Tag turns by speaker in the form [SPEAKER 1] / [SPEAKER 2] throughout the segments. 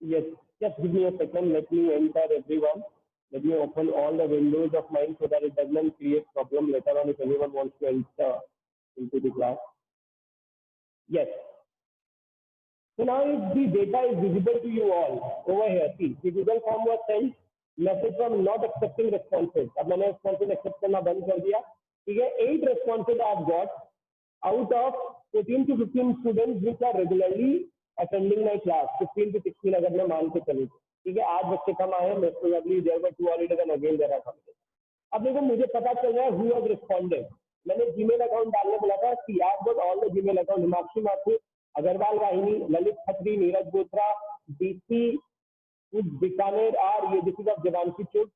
[SPEAKER 1] Yes, just give me a second. Let me enter everyone. Let me open all the windows of mine so that it does not create problem later on if anyone wants to enter into the class. Yes. So now if the data is visible to you all over here, see, the Google form was sent, message from not accepting responses. अब मैंने responses accept करना बंद कर दिया. ठीक है, 8 responses I've got out of 14 to 15 students which are regularly attending my class. 15 to 16 अगर मैं मान के चलूँ. ठीक है, 8 बच्चे कम आए हैं, probably there were 2 already and again there are some. अब देखो मुझे पता चल रहा है who has responded. मैंने Gmail account डालने बोला था. See, I've got all the Gmail account. Himanshu Mathur, Agarwal Vahini, Lalit Khatri, Neeraj Botra, DC Bikaner are, ये this is of Devanshi Chut,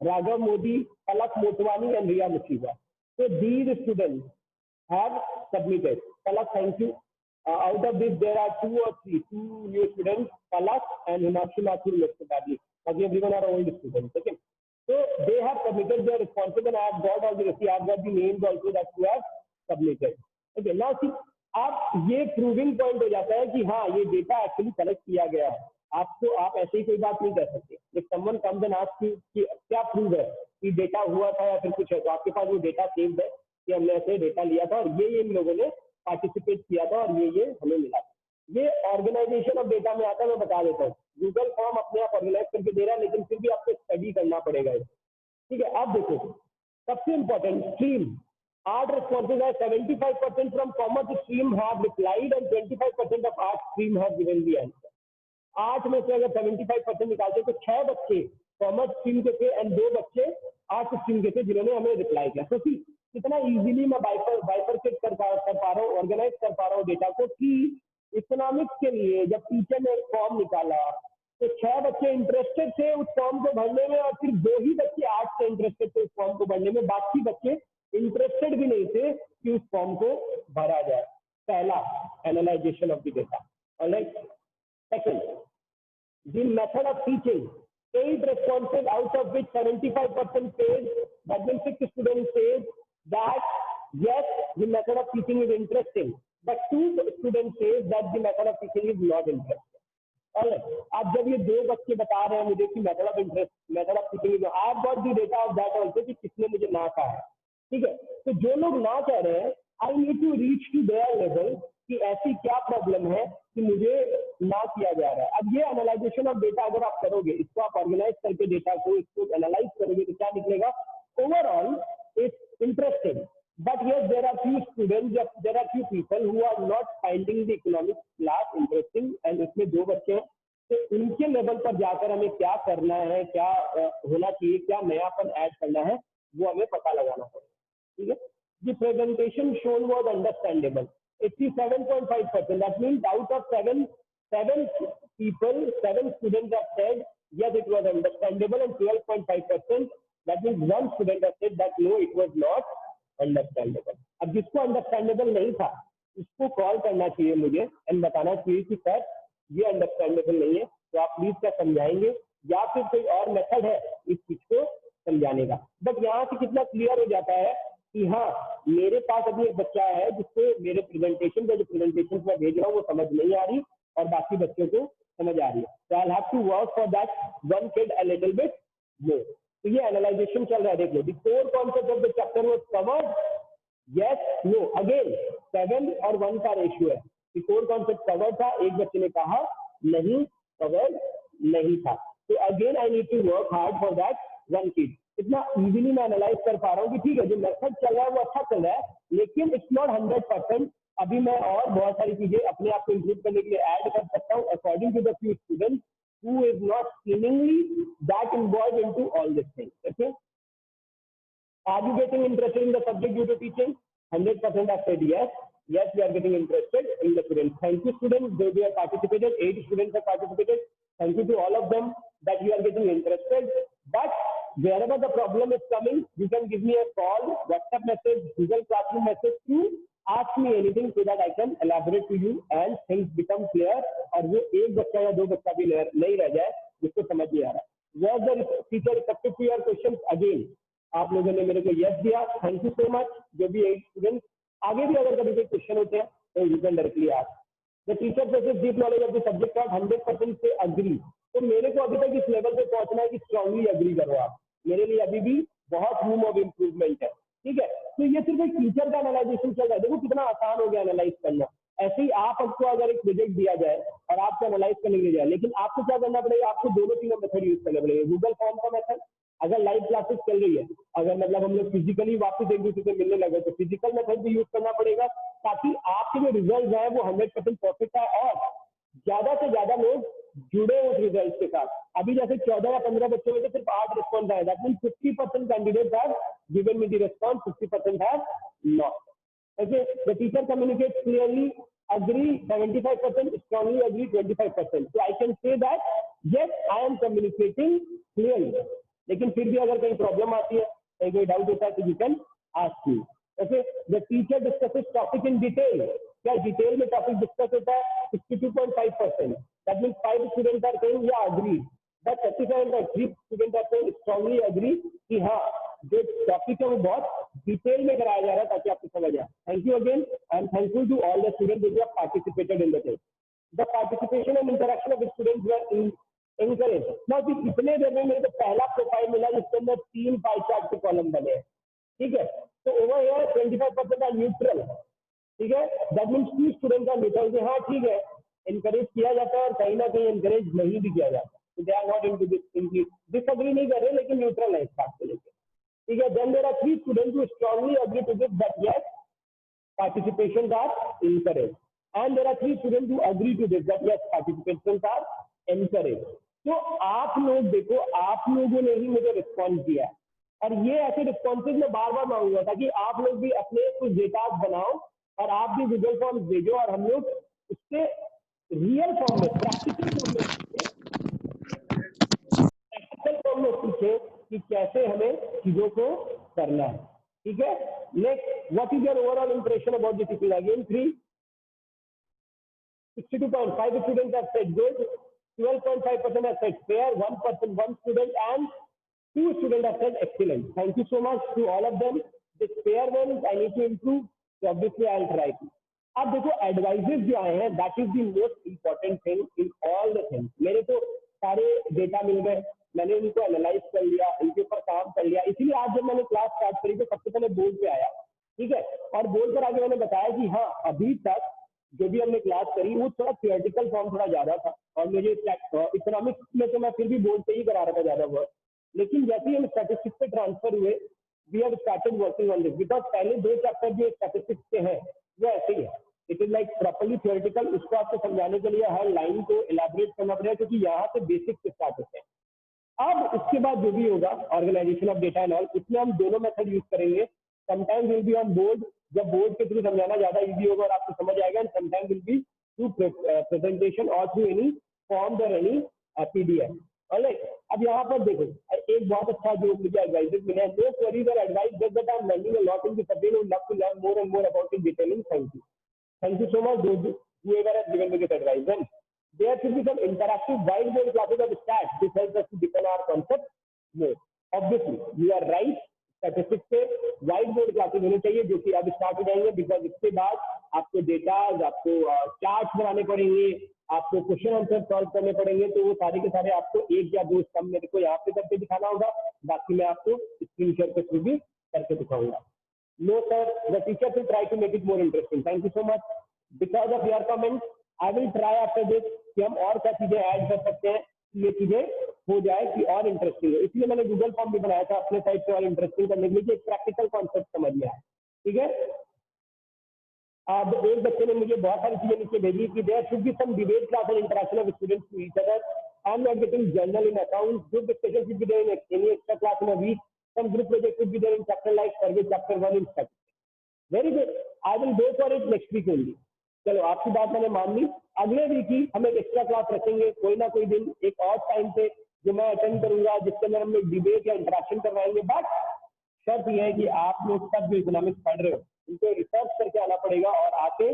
[SPEAKER 1] Raghav Modi, Palak Motwani and Riya Mukhija. So these students have submitted. Palak, thank you. Out of this, there are 2 or 3 new students, Palak and Himanshu Mathur, probably. Everyone are old students. Okay. So they have submitted their responses, and I have got all the receipts. I have got the names also that who have submitted. Okay. Now see, आप ये proving point हो जाता है कि हाँ ये data actually collect किया गया है. आपको आप ऐसे ही कोई बात नहीं कर सकते. If someone comes and asks you कि क्या प्रूव है कि डेटा हुआ था या फिर कुछ है, तो आपके पास वो डेटा सेव्ड है कि हमने ऐसे डेटा लिया था और ये इन लोगों ने पार्टिसिपेट किया था और ये हमें मिला. ये ऑर्गेनाइजेशन ऑफ डेटा में आता है. मैं बता देता हूँ, गूगल फॉर्म अपने आप ऑर्गेनाइज करके दे रहा है, लेकिन फिर भी आपको स्टडी करना पड़ेगा. ठीक है, अब देखो सबसे important stream. 8 responses are 75% from commerce stream have replied and 25% of art stream have given the answer. 8 में से अगर 75% निकालते तो 6 बच्चे कॉमर्स स्ट्रीम के थे एंड 2 बच्चे आर्ट स्ट्रीम के थे जिन्होंने हमें रिप्लाई किया. तो सी कितना इजीली मैं बाइफरकेट कर पा रहा हूँ, ऑर्गेनाइज कर पा रहा हूँ डेटा को. कि इकोनॉमिक्स के लिए जब टीचर ने एक फॉर्म निकाला तो 6 बच्चे इंटरेस्टेड थे उस फॉर्म को भरने में और फिर 2 ही बच्चे आर्ट से इंटरेस्टेड थे उस फॉर्म को भरने में. बाकी बच्चे इंटरेस्टेड भी नहीं थे कि उस फॉर्म को भरा जाए. पहला analysation of the data. Alright. Second, the method of teaching. 8 responses out of which 75% says, that means 6 students says that yes, the method of teaching is interesting, but 2 students says that the method of teaching is not interesting. Alright. अब जब ये 2 बच्चे बता रहे हैं मुझे कि method of interest, method of teaching is, I have got the data of that also कि किसने मुझे ना कहा है. ठीक है, तो जो लोग ना कह रहे हैं, I need to reach to their level कि ऐसी क्या प्रॉब्लम है कि मुझे ना किया जा रहा है. अब ये एनालाइजेशन ऑफ डेटा अगर आप करोगे, इसको आप ऑर्गेनाइज करके डेटा को इसको एनालाइज करोगे तो क्या निकलेगा? Overall it's interesting, but yes there are few students, there are few people who are not finding the economics class interesting. And इसमें 2 बच्चे हैं, तो उनके लेवल पर जाकर हमें क्या करना है, क्या होना चाहिए, क्या नयापन ऐड करना है, वो हमें पता लगाना पड़ेगा. ठीक है. The presentation shown was understandable. 87.5%. That means out of 7 people, 7 students have said yes, it was understandable, and 12.5%. That means 1 student has said that no, it was not understandable. अब जिसको understandable नहीं था उसको कॉल करना चाहिए मुझे and बताना चाहिए कि सर ये अंडरस्टैंडेबल नहीं है, तो आप प्लीज क्या समझाएंगे या फिर कोई और मेथड है इस चीज को समझाने का. बट यहाँ से कितना क्लियर हो जाता है कि हाँ मेरे पास अभी एक बच्चा है जिसको मेरे प्रेजेंटेशन का जो प्रेजेंटेशन मैं भेज रहा हूँ वो समझ नहीं आ रही और बाकी बच्चों को समझ आ रही है. तो I have to work for that one kid a little bit more. तो ये एनालाइजेशन चल रहा है. देख लो, the core concept of the chapter was covered. Yes, no, again 7 और 1 का रेशियो है. द कोर कॉन्सेप्ट कवर्ड था, एक बच्चे ने कहा नहीं कवर्ड नहीं था. तो again I need to work hard for that one kid. इतना इजीली मैं एनालाइज कर पा रहा हूँ कि ठीक है जो मेथड चल रहा है वो अच्छा चल रहा है, लेकिन इट्स नॉट 100%. अभी मैं और बहुत सारी चीजें अपने आप को इंक्लूड करने के लिए ऐड कर सकता हूँ according to the few students who is not seemingly that involved into all these things. Okay, are you getting interested in the subject due to teaching? 100% have said yes. Yes, we are getting interested in the students. Thank you students, they have participated. 8 students have participated. Thank you to all of them that you are getting interested. But wherever the problem is coming, you can give me a call, WhatsApp message, Google Classroom message to ask me anything so that I can elaborate to you and things become clear. और वो एक बच्चा या 2 बच्चा भी नहीं रह जाए जिसको समझ नहीं आ रहा. Was the teacher receptive to your questions? Again, आप लोगों ने मेरे को yes दिया, थैंक यू सो मच. जो भी 8 स्टूडेंट्स, आगे भी अगर कभी कोई क्वेश्चन होते हैं तो you can directly ask. The teacher possesses deep knowledge of the subject और 100% से अग्री। तो मेरे को अभी तक इस लेवल पे पहुंचना है कि स्ट्रांगली अग्री करो आप, मेरे लिए अभी भी बहुत रूम ऑफ इम्प्रूवमेंट है, ठीक है। तो ये सिर्फ एक टीचर का एनालाइजेशन चल रहा है, देखो कितना आसान हो गया एनालाइज करना। ऐसे ही आपको अगर एक प्रोजेक्ट दिया जाए और आपको एनालाइज करने के लिए जाए, लेकिन आपको क्या करना पड़ेगा, आपको दोनों तीनों मेथड यूज करने पड़ेगा। गूगल फॉर्म का मेथड, अगर लाइव क्लासेस चल रही है, अगर मतलब हम लोग फिजिकली वापस एक दूसरे से मिलने लगे तो फिजिकल मेथड भी यूज करना पड़ेगा, ताकि आपके जो रिजल्ट है वो 100% परफेक्ट है और ज्यादा से ज्यादा लोग जुड़े उस रिजल्ट के साथ। अभी जैसे 14 या 15 बच्चों में से सिर्फ 8 रिस्पॉन्स आए, that mean 50% candidates have given me the response, 50% have not. Okay, the teacher communicates clearly, agree 75%, strongly agree 25%. So I can say that yes, I am communicating clearly. लेकिन फिर भी अगर कहीं प्रॉब्लम आती है, कहीं कोई डाउट होता है तो you can ask me. Okay, the teacher discusses topic in detail, क्या डिटेल में टॉपिक डिस्कस होता है 62.5%, that means 5 students are saying या agree, but 37.3 students are saying strongly agree कि हाँ जो टॉपिक है वो बहुत डिटेल में कराया जा रहा है ताकि आपको समझ आए। Thank you again, I am thankful to all the students who have participated in the test. The participation and interaction of the students were encouraged. Now इतने देर में मेरे को पहला प्रोफाइल मिला जिसके अंदर 3 पाई चार्ट के कॉलम बने हैं, ठीक है। तो ओवर हियर 25% आर न्यूट्रल, ठीक है, that means 2 students are neutral. हाँ ठीक है, इनकरेज किया जाता है और कहीं ना कहीं इनकरेज नहीं भी किया जाता, तो they are not into this, disagree नहीं कर रहे लेकिन न्यूट्रल है इस बात को लेकर, ठीक है। Then there are 3 students who strongly agree to this that yes participations are encouraged, and there are 3 students who agree to this that yes participations are encouraged. तो आप लोग देखो, आप लोगों ने ही मुझे रिस्पॉन्स दिया है और ये ऐसे रिस्पॉन्सेज में बार बार मांगूंगा ताकि आप लोग भी अपने कुछ डेटा बनाओ और आप भी गूगल फॉर्म भेजो और हम लोग उससे रियल फॉर्म में प्रैक्टिकल फॉर्म में सीखे कि कैसे हमें चीजों को करना है, ठीक है। Next, what is your overall impression about this teaching? Again 62.5 students have said good, 12.5% have said fair, 1%, 1 student and 2 students have said excellent. Thank you so much to all of them. This fair ones I need to improve, so obviously I'll try to. अब देखो advises जो आए हैं, that is the most important thing in all the things. मेरे को सारे data मिल गए, मैंने उनको एनालाइज कर लिया, उनके ऊपर काम कर लिया, इसीलिए आज जब मैंने क्लास स्टार्ट करी तो सबसे पहले बोर्ड पे आया, ठीक है। और बोर्ड पर आगे मैंने बताया कि हाँ अभी तक जो भी हमने क्लास करी वो थोड़ा थियोरेटिकल फॉर्म थोड़ा ज्यादा था और मुझे इकोनॉमिक्स में तो मैं फिर भी बोर्ड पे ही करा रहा था ज्यादा वर्क, लेकिन जैसे ही हम स्टैटिस्टिक्स पे ट्रांसफर हुए we have started working on this, because पहले 2 चैप्टर जो स्टैटिस्टिक्स के हैं वो ऐसे ही है, it is like properly theoretical. उसको आपको समझाने के लिए हर लाइन को इलाबोरेट करना पड़ेगा क्योंकि यहाँ से बेसिक से स्टार्ट होते हैं। अब उसके बाद जो भी होगा organisation of data and all, इसमें हम दोनों मेथड यूज करेंगे। Sometimes will be on board, जब बोर्ड के थ्रू समझाना ज्यादा इजी होगा और आपको समझ आएगा, and sometimes will be through presentation और थ्रू एनी फॉर्म और एनी पीडीएफ। ऑलराइट, अब यहाँ पर देखो एक बहुत अच्छा जो मुझे एडवाइजेस मिले हैं, नो क्वेरीज और advice just that I am learning a lot in this subject would love to learn more and more about in detailing. Thank you so much whoever has given me this advice. Then there should be some interactive whiteboard classes of stats. This helps us to deepen our concept more. Obviously, you are right. Statistics पे white board classes होने चाहिए जो कि अब start हो जाएंगे, because इसके बाद आपको डेटा, आपको चार्ट्स बनाने पड़ेंगे, आपको क्वेश्चन आंसर सॉल्व करने पड़ेंगे, तो वो सारे के सारे आपको 1 या 2 स्तंभ मेरे को यहाँ पे करके दिखाना होगा, बाकी मैं आपको स्क्रीन शेयर के थ्रू भी करके दिखाऊंगा। No sir, the teacher will try to make it more interesting. Thank you so much, because of your comment I will try after this कि हम और क्या चीजें ऐड कर सकते हैं, ये चीजें हो जाए कि और इंटरेस्टिंग है। इसलिए मैंने गूगल फॉर्म भी बनाया था अपने साइड से और इंटरेस्टिंग करने के लिए कि एक प्रैक्टिकल कॉन्सेप्ट समझ में आए, ठीक है। अब एक बच्चे ने मुझे बहुत सारी चीजें नीचे भेजी कि there should be some debate class and interaction of students to each other. I am not getting journal in account, group discussion should be there in any extra class in a week, some group project should be there in chapter like survey chapter 1 in statistics. Very good, I will go for it next week only. चलो आपकी बात मैंने मान ली, अगले week ही हम एक extra class रखेंगे कोई ना कोई दिन, एक और टाइम पे जो मैं अटेंड करूंगा, जिसके अंदर हम लोग डिबेट या इंटरेक्शन करवाएंगे। बट शर्त यह है कि आप लोग सब जो इकोनॉमिक्स पढ़ रहे हो उनको रिसर्च करके आना पड़ेगा और आके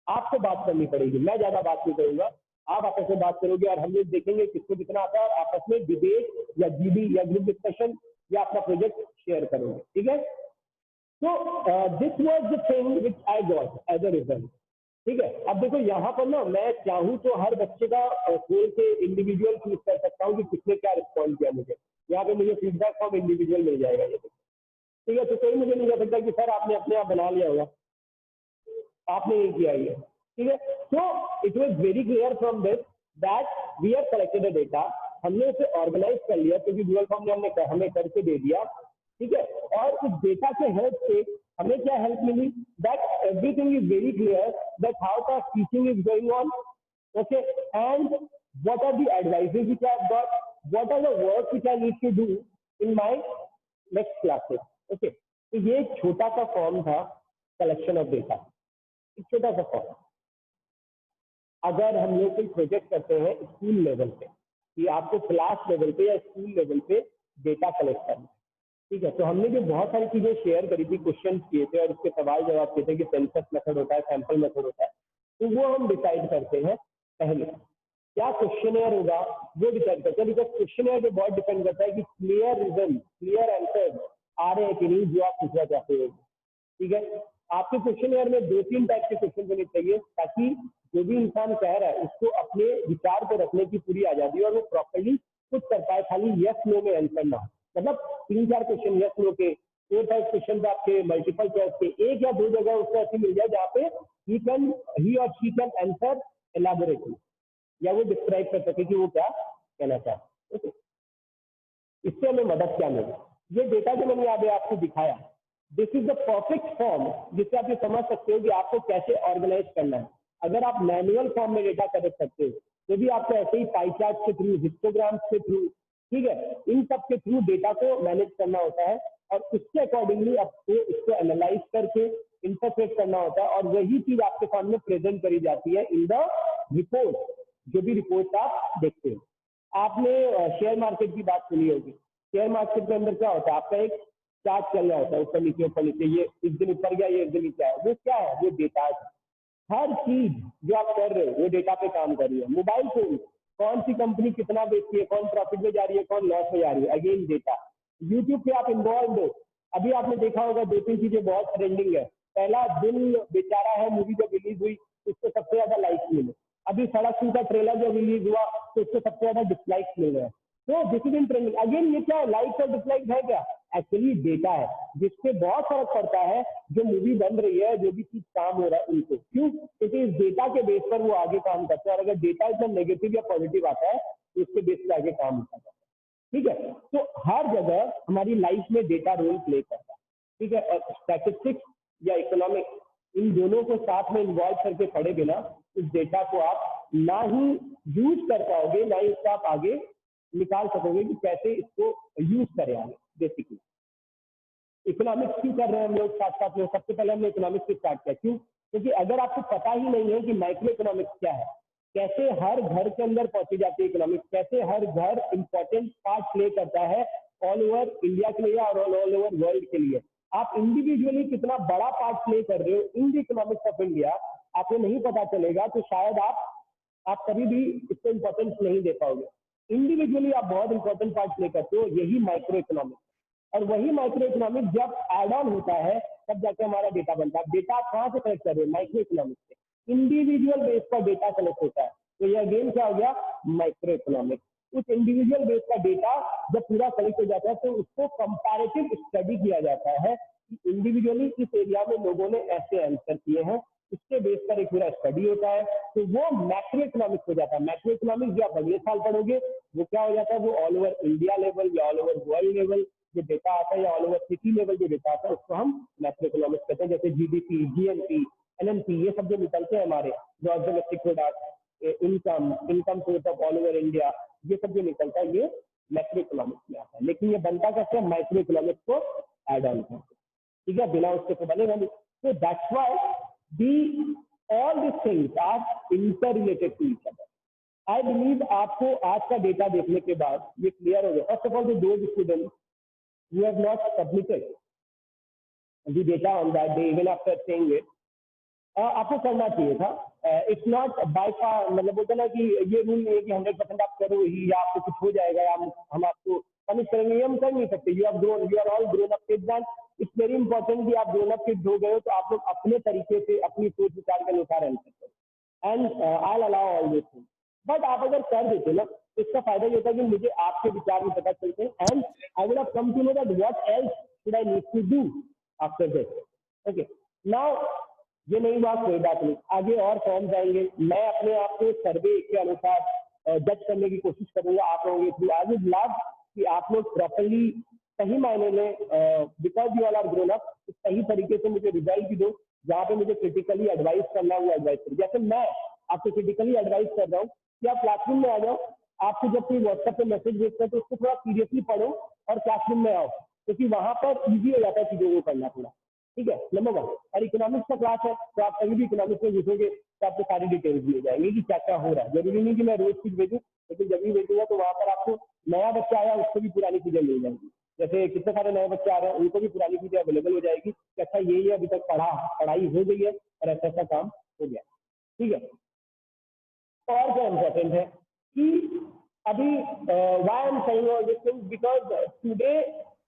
[SPEAKER 1] आपको बात करनी पड़ेगी। मैं ज्यादा बात नहीं करूंगा, आप आपस में बात करोगे और हम लोग देखेंगे किसको कितना आता है और आपस में डिबेट या जीडी या ग्रुप डिस्कशन या अपना प्रोजेक्ट शेयर करोगे, ठीक है। So this was the thing which I got as a result. ठीक है। अब देखो यहाँ पर ना मैं चाहूँ तो हर बच्चे का खोल के इंडिविजुअल चूज कर सकता हूँ कि किसने क्या रिस्पॉन्ड किया मुझे। यहाँ पे मुझे फीडबैक फॉर्म इंडिविजुअल मिल जाएगा ये, ठीक है। तो कोई मुझे नहीं कह सकता कि सर आपने अपने आप बना लिया होगा, आपने ये किया ये, ठीक है। So it was very clear from this that we have collected the data, हमने उसे ऑर्गेनाइज कर लिया क्योंकि गूगल फॉर्म ने हमने हमें करके दे दिया, ठीक है। और उस डेटा के हेल्प से हमें क्या हेल्प मिली, that everything is very clear that how the teaching is going on, okay, and what are the advices which I have got, what are the work which I need to do in my next classes, okay। तो ये एक छोटा सा form था collection of data, एक छोटा सा form. अगर हम लोग कोई प्रोजेक्ट करते हैं स्कूल लेवल पे, कि आपको क्लास लेवल पे या स्कूल लेवल पे डेटा कलेक्ट करना, ठीक है। तो हमने जो बहुत सारी चीजें शेयर करी थी, क्वेश्चन किए थे और उसके सवाल जवाब किए थे कि सेंसस मेथड होता है, सैंपल मेथड होता है, तो वो हम डिसाइड करते हैं पहले क्या क्वेश्चनर होगा, वो डिसाइड करते हैं। बिकॉज क्वेश्चनर पे बहुत डिपेंड करता है कि क्लियर रीजन, क्लियर आंसर आ रहे हैं कि नहीं जो आप पूछना चाहते हो, ठीक है। आपके क्वेश्चनर में 2-3 टाइप के क्वेश्चन होने चाहिए ताकि जो भी इंसान कह रहा है उसको अपने विचार को रखने की पूरी आजादी और वो प्रॉपरली कुछ कर पाए, खाली यस नो में आंसर ना, मतलब 3-4 क्वेश्चन यस नो के, 4-5 क्वेश्चन आपके मल्टीपल चॉइस के, एक या दो जगह उसको ऐसी मिल जाए जहाँ पे ही और शी कैन आंसर एलाबोरेटली, या वो डिस्क्राइब कर सके कि वो क्या कहना चाहते हैं, इससे हमें मदद क्या मिली। ये डेटा जो मैंने यहाँ पे आपको दिखाया, this is the perfect form जिससे आप ये समझ सकते हो कि आपको कैसे ऑर्गेनाइज करना है। अगर आप मैनुअल फॉर्म में डेटा कलेक्ट करते हो तो भी आपको ऐसे ही पाई चार्ट के थ्रू, हिस्टोग्राम्स के थ्रू, ठीक है, इन सब के थ्रू डेटा को मैनेज करना होता है और उसके अकॉर्डिंगली आपको इसको एनालाइज करके इंटरप्रेट करना होता है और वही चीज आपके सामने प्रेजेंट करी जाती है इन द रिपोर्ट, जो भी रिपोर्ट आप देखते हो। आपने शेयर मार्केट की बात सुनी होगी, शेयर मार्केट के अंदर क्या होता है, आपका एक चार्ट चल रहा होता है ऊपर नीचे, ये इस दिन ऊपर गया, ये इस दिन नीचे आया, वो क्या है, वो डेटा है। हर चीज जो आप कर रहे हो वो डेटा पे काम कर रही है। मोबाइल फोन, कौन सी कंपनी कितना बेचती है, कौन प्रॉफिट में जा रही है, कौन लॉस में जा रही है, अगेन डेटा। यूट्यूब पे आप इन्वॉल्व हो, अभी आपने देखा होगा 2-3 चीजें बहुत ट्रेंडिंग है। पहला, दिल बेचारा है मूवी जब रिलीज हुई उसको सबसे ज्यादा लाइक्स मिले, अभी सड़क टू का ट्रेलर जब रिलीज हुआ तो उसको सबसे ज्यादा डिसलाइक्स मिल रहे हैं। तो this is in trending. Again ये क्या है, लाइक्स और डिसलाइक्स है क्या, एक्चुअली डेटा है जिससे बहुत फर्क पड़ता है जो मूवी बन रही है, जो भी चीज काम हो रहा है उनको, क्यों, क्योंकि इस डेटा के बेस पर वो आगे काम करते हैं और अगर डेटा इसमें नेगेटिव या पॉजिटिव आता है तो उसके बेस पर आगे काम होता है, ठीक है। तो हर जगह हमारी लाइफ में डेटा रोल प्ले करता है, ठीक है। और स्टैटिस्टिक्स या इकोनॉमिक्स, इन दोनों को साथ में इन्वॉल्व करके पढ़े बिना इस डेटा को आप ना ही यूज कर पाओगे, ना ही इसको आप आगे निकाल सकोगे कि कैसे इसको यूज करें आगे। बेसिकली इकोनॉमिक्स क्यों कर रहे हैं हम लोग साथ साथ में, सबसे पहले हमने इकोनॉमिक्स से स्टार्ट किया, क्यों, क्योंकि अगर आपको पता ही नहीं है कि माइक्रो इकोनॉमिक्स क्या है, कैसे हर घर के अंदर पहुंची जाती है इकोनॉमिक्स, कैसे हर घर इंपॉर्टेंट पार्ट प्ले करता है ऑल ओवर इंडिया के लिए और ऑल ओवर वर्ल्ड के लिए, आप इंडिविजुअली कितना बड़ा पार्ट प्ले कर रहे हो in the economics of India, आपको नहीं पता चलेगा तो शायद आप कभी भी इसको इंपॉर्टेंस नहीं दे पाओगे। इंडिविजुअली आप बहुत इंपॉर्टेंट पार्ट प्ले करते हो, यही माइक्रो इकोनॉमिक्स। और वही माइक्रो इकोनॉमिक्स जब एड ऑन होता है तब जाके हमारा डेटा बनता है। डेटा आप कहाँ से कलेक्ट कर रहे हो, माइक्रो इकोनॉमिक्स से, इंडिविजुअल बेस पर डेटा कलेक्ट होता है, तो यह गेम क्या हो गया, माइक्रो इकोनॉमिक्स। उस इंडिविजुअल बेस का डेटा जब पूरा कलेक्ट हो जाता है तो उसको कंपैरेटिव स्टडी किया जाता है कि इंडिविजुअली इस एरिया में लोगों ने ऐसे आंसर किए हैं, उसके बेस पर एक पूरा स्टडी होता है, तो वो मैक्रो इकोनॉमिक्स हो जाता है। मैक्रो इकोनॉमिक्स जो आप अगले साल पढ़ोगे वो क्या हो जाता है, वो ऑल ओवर इंडिया लेवल या ऑल ओवर वर्ल्ड लेवल जो डेटा आता है या ऑल ओवर सिटी लेवल जो डेटा आता है उसको हम मैक्रो इकोनॉमिक्स कहते हैं। जैसे जीडीपी, जीएनपी, एनएनपी, ये सब जो निकलते हैं हमारे gross domestic product, income source of all over India, ये सब जो निकलता है ये मैक्रो इकोनॉमिक्स में आता है। लेकिन ये बनता कैसे है, माइक्रो इकोनॉमिक्स को एड ऑन करके, ठीक है, बिना उसके तो बनेगा नहीं। तो that's why all these things are interrelated to each other. I believe आपको आज का डेटा देखने के बाद ये क्लियर हो गया। First of all, those students who have not submitted the data on that day even after saying it, आपको करना चाहिए था। इट्स नॉट बाय फार, मतलब बोलते ना कि ये रूल नहीं है कि 100% आप करो ही या आपको कुछ हो जाएगा या हम आपको पनिश करेंगे, ये हम कर नहीं सकते। You are all grown up kids and it's very important कि आप ग्रोन अप किड्स हो गए हो तो आप लोग अपने तरीके से अपनी सोच विचार के अनुसार आंसर करो and I allow all this thing. But आप अगर कर देते ना तो इसका फायदा ये होता है कि मुझे आपके विचार भी पता चलते हैं and I would have come to know that what else should I need to do after this. Okay, now ये नहीं हुआ कोई बात नहीं, आगे और फॉर्म्स आएंगे। मैं अपने आप को सर्वे के अनुसार जज करने की कोशिश करूंगा आप लोगों के थ्रू। आई वुड लव कि आप लोग प्रॉपरली सही मायने में because you all are grown up सही तरीके से मुझे रिजल्ट भी दो, जहाँ पे मुझे क्रिटिकली एडवाइस करना हुआ एडवाइस करो। जैसे मैं आपको क्रिटिकली एडवाइस कर रहा हूँ कि आप क्लासरूम में आ जाओ, आपको जब कोई व्हाट्सएप पे मैसेज भेजता है तो उसको थोड़ा सीरियसली पढ़ो और क्लासरूम में आओ, क्योंकि वहां पर ईजी हो जाता है चीजों को करना थोड़ा। ठीक है, नंबर 1। और इकोनॉमिक्स का क्लास है तो आप कभी भी इकोनॉमिक्स में घुसोगे तो आपको सारी डिटेल्स मिल जाएंगी कि क्या क्या हो रहा है। जरूरी नहीं कि मैं रोज कुछ भेजूँ, लेकिन जब भी भेजूंगा तो वहां पर आपको नया बच्चा आया उसको भी पुरानी चीजें मिल जाएंगी। जैसे कितने सारे नए बच्चे आ रहे हैं उनको भी पुरानी चीजें अवेलेबल हो जाएगी कि अच्छा ये अभी तक पढ़ाई हो गई है और ऐसा ऐसा काम हो गया। ठीक है, और क्या इम्पोर्टेंट है कि अभी why I am saying all this things because today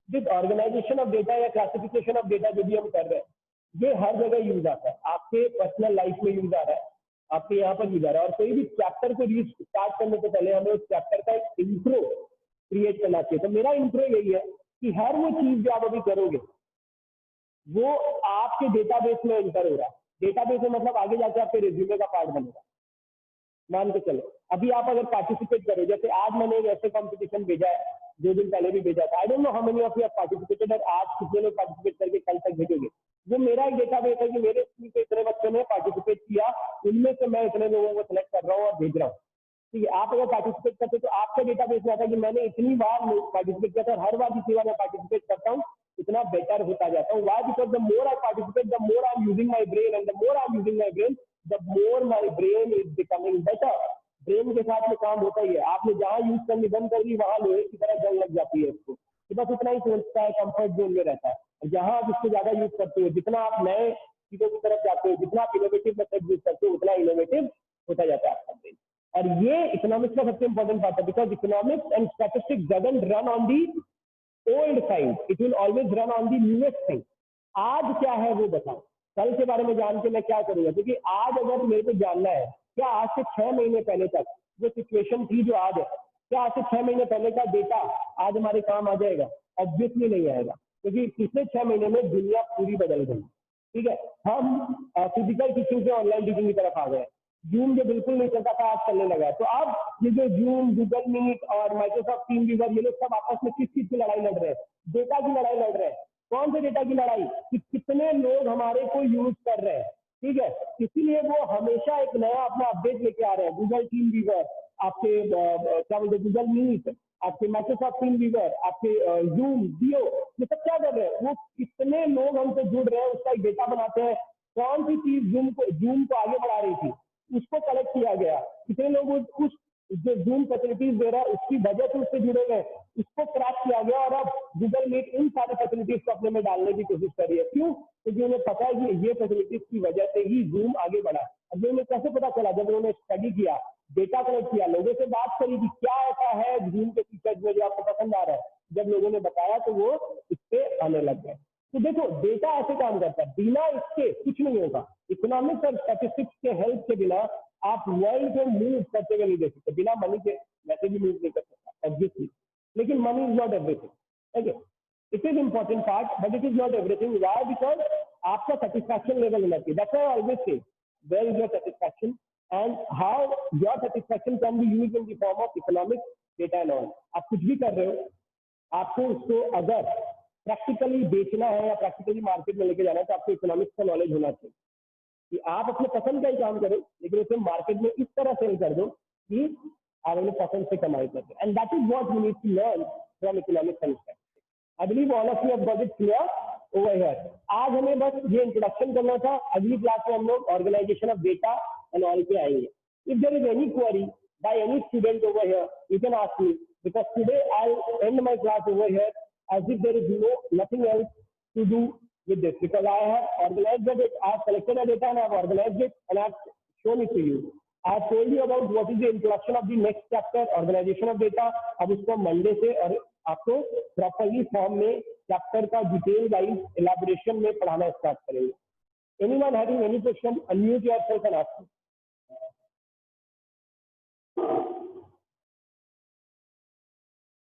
[SPEAKER 1] this organisation of data या क्लासिफिकेशन ऑफ डेटा जो भी हम कर रहे हैं ये हर जगह यूज आता है। आपके पर्सनल लाइफ में यूज आ रहा है, आपके यहाँ पर यूज आ रहा है। और कोई भी चैप्टर को रीड स्टार्ट करने से पहले हमें उस चैप्टर का एक इंट्रो क्रिएट करना चाहिए। तो मेरा इंट्रो यही है कि हर वो चीज जो आप अभी करोगे वो आपके डेटाबेस में एंटर हो रहा है। डेटाबेस में मतलब आगे जाके आपके रिज्यूमे का पार्ट बनेगा। मान के चलो अभी आप अगर पार्टिसिपेट करो, जैसे आज मैंने एक ऐसे कॉम्पिटिशन भेजा है 2 दिन पहले भी भेजा था। I don't know how many of you have participated और आज कितने लोग पार्टिसिपेट करके कल तक भेजोगे। वो मेरा एक डेटाबेस है कि मेरे स्कूल के इतने बच्चों ने पार्टिसिपेट किया, उनमें से मैं इतने लोगों को सिलेक्ट कर रहा हूँ और भेज रहा हूँ। ठीक है, आप अगर पार्टिसिपेट करते तो आपके डेटाबेस में आता है कि मैंने इतनी बार पार्टिसिपेट किया था और हर बार जितनी बार मैं पार्टिसिपेट करता हूँ इतना बेटर होता जाता हूँ। Why? Because the more I participate the more I am using my brain and the more I am using my brain the more my brain is becoming better. Brain के साथ में काम होता ही है। आपने जहां यूज करनी बंद कर दी वहां लोहे की तरह जंग लग जाती है इसको, तो बस उतना ही सोचता है, कंफर्ट जोन में रहता है। और जहां आप इसको ज्यादा यूज करते हो, जितना आप नए चीजों की तरफ जाते हो, जितना आप इनोवेटिव मेथड यूज करते हो उतना इनोवेटिव होता जाता है आपका ब्रेन। और ये इकोनॉमिक्स का सबसे इंपॉर्टेंट पार्ट है because economics and statistics doesn't run on the old science, it will always run on the newest thing. आज क्या है वो बताओ, कल के बारे में जान के मैं क्या करूंगा? क्योंकि आज अगर मेरे को जानना है क्या आज से 6 महीने पहले तक जो सिचुएशन थी जो आज है, क्या आज से 6 महीने पहले का डेटा आज हमारे काम आ जाएगा? ऑब्वियसली नहीं आएगा, क्योंकि पिछले 6 महीने में दुनिया पूरी बदल गई। ठीक है, हम फिजिकल टीचिंग से ऑनलाइन टीचिंग की तरफ आ गए। जूम जो बिल्कुल नहीं चलता था आज चलने लगा है। तो अब ये जो जूम, गूगल मीट और माइक्रोसॉफ्ट टीम व्यूअर ये लोग सब आपस में किस चीज की लड़ाई लड़ रहे हैं? डेटा की लड़ाई लड़ रहे हैं। कौन से डेटा की लड़ाई? कि कितने लोग हमारे को यूज कर रहे हैं। ठीक है, इसीलिए वो हमेशा एक नया अपना अपडेट लेके आ रहे हैं। गूगल टीम व्यूअर, आपके क्या बोलते हैं, गूगल मीट, आपके माइक्रोसॉफ्ट टीम व्यूअर, आपके जूम, जियो, ये सब क्या कर रहे हैं? वो कितने लोग हमसे जुड़ रहे हैं उसका एक डेटा बनाते हैं। कौन सी चीज जूम को आगे बढ़ा रही थी उसको कलेक्ट किया गया, कितने लोग उस जो जूम फैसिलिटीज दे रहा है उसकी वजह से उससे जुड़े हुए, इसको क्रैक किया गया। और अब गूगल मीट इन सारी फैसिलिटीज को अपने में डालने की कोशिश कर रही है। क्यों? क्योंकि उन्हें पता है कि ये फैसिलिटीज की वजह से ही जूम आगे बढ़ा। अब उन्हें कैसे पता चला? जब उन्होंने स्टडी किया, डेटा कलेक्ट किया, लोगों से बात करी कि क्या ऐसा है जूम के फीचर्स में जो आपको पसंद आ रहा है। जब लोगों ने बताया तो वो इस पे आने लग गए। तो देखो, डेटा ऐसे काम करता है, बिना इसके कुछ नहीं होगा। इकोनॉमिक्स और स्टैटिस्टिक्स के हेल्प के बिना आप वर्ल्ड को मूव करते हुए नहीं देख सकते। बिना मनी के वैसे भी मूव नहीं कर सकता ऑब्वियसली, लेकिन money is not everything. Okay, it is important part but it is not everything. Why? Because आपका सेटिस्फैक्शन लेवल होना चाहिए। That's why I always say where is your satisfaction and how your satisfaction can be used in the form of economics, data and all. आप कुछ भी कर रहे हो, आपको उसको अगर प्रैक्टिकली बेचना है या प्रैक्टिकली मार्केट में लेके जाना है तो आपको इकोनॉमिक्स का नॉलेज होना चाहिए कि आप अपने पसंद का ही काम करो, लेकिन उसे मार्केट में इस तरह सेल कर दो कि आप अपने पसंद से कमाई कर दो। And that is what you need to learn from economics and statistics. I believe all of you have got it clear over here. आज हमें बस ये इंट्रोडक्शन करना था। अगली क्लास में हम लोग organisation of data and all पे आएंगे। If there is any query by any student over here, you can ask me, because today I'll end my class over here as if there is nothing else to do with this, because I have organized it, I have collected the data and I have organized it and I have shown it to you. I have told you about what is the introduction of the next chapter, organization of data. अब उसको Monday से और आपको properly form में chapter का detail wise elaboration में पढ़ाना start करेंगे। Anyone having any question, unmute yourself and ask.